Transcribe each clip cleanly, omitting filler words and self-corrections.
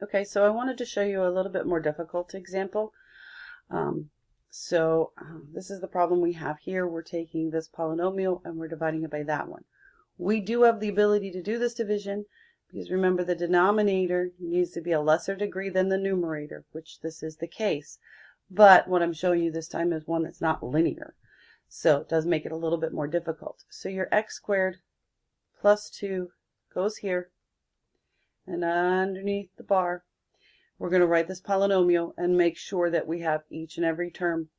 Okay, so I wanted to show you a little bit more difficult example. This is the problem we have here. We're taking this polynomial and we're dividing it by that one. We do have the ability to do this division because remember the denominator needs to be a lesser degree than the numerator, which this is the case. But what I'm showing you this time is one that's not linear. So it does make it a little bit more difficult. So your x squared plus 2 goes here. And underneath the bar, we're going to write this polynomial and make sure that we have each and every term.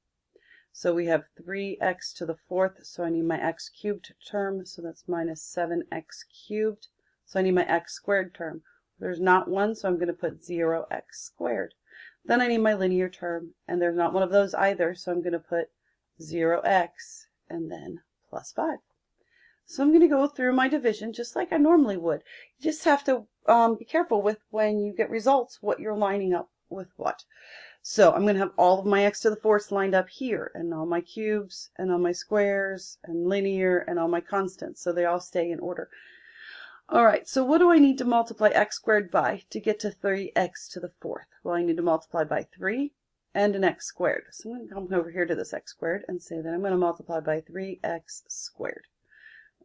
So we have 3x to the fourth, so I need my x cubed term, so that's minus 7x cubed. So I need my x squared term. There's not one, so I'm going to put 0x squared. Then I need my linear term, and there's not one of those either, so I'm going to put 0x and then plus 5. So I'm going to go through my division just like I normally would. You just have to be careful with when you get results what you're lining up with what. So I'm going to have all of my x to the fourth lined up here, and all my cubes and all my squares and linear and all my constants, so they all stay in order. Alright, so what do I need to multiply x squared by to get to 3x to the fourth? Well, I need to multiply by 3 and an x squared. So I'm going to come over here to this x squared and say that I'm going to multiply by 3x squared.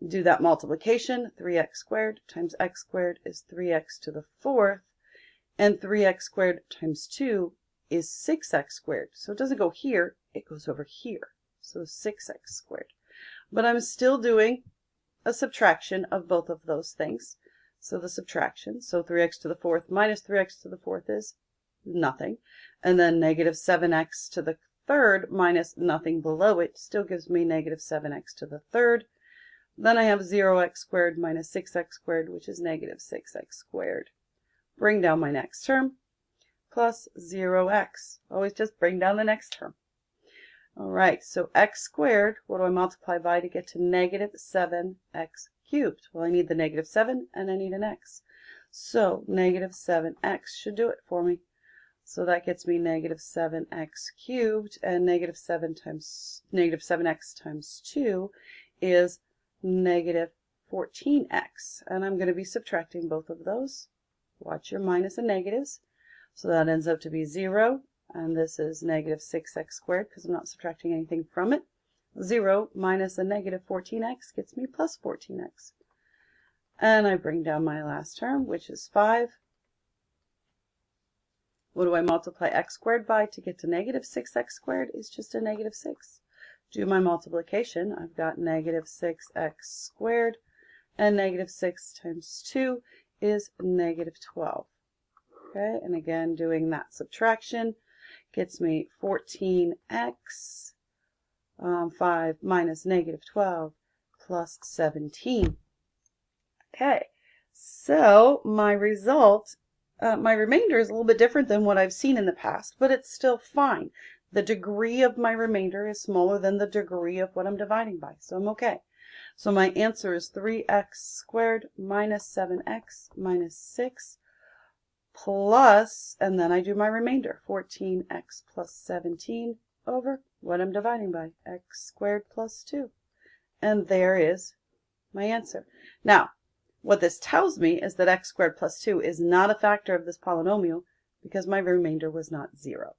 Do that multiplication, 3x squared times x squared is 3x to the fourth, and 3x squared times 2 is 6x squared. So it doesn't go here, it goes over here. So 6x squared. But I'm still doing a subtraction of both of those things. So the subtraction, so 3x to the fourth minus 3x to the fourth is nothing. And then negative 7x to the third minus nothing below it still gives me negative 7x to the third. Then I have 0x squared minus 6x squared, which is negative 6x squared. Bring down my next term, plus 0x. Always just bring down the next term. All right, so x squared, what do I multiply by to get to negative 7x cubed? Well, I need the negative 7 and I need an x. So negative 7x should do it for me. So that gets me negative 7x cubed, and negative 7x times 2 is negative 14x, and I'm going to be subtracting both of those. Watch your minus and negatives. So that ends up to be 0, and this is negative 6x squared because I'm not subtracting anything from it. 0 minus a negative 14x gets me plus 14x. And I bring down my last term, which is 5. What do I multiply x squared by to get to negative 6x squared? Is just a negative 6. Do my multiplication, I've got negative 6x squared, and negative 6 times 2 is negative 12. Okay, and again, doing that subtraction gets me 14x, 5 minus negative 12 plus 17. Okay, so my result, my remainder is a little bit different than what I've seen in the past, but it's still fine. The degree of my remainder is smaller than the degree of what I'm dividing by, so I'm okay. So my answer is 3x squared minus 7x minus 6 plus, and then I do my remainder, 14x plus 17 over what I'm dividing by, x squared plus 2. And there is my answer. Now, what this tells me is that x squared plus 2 is not a factor of this polynomial because my remainder was not 0.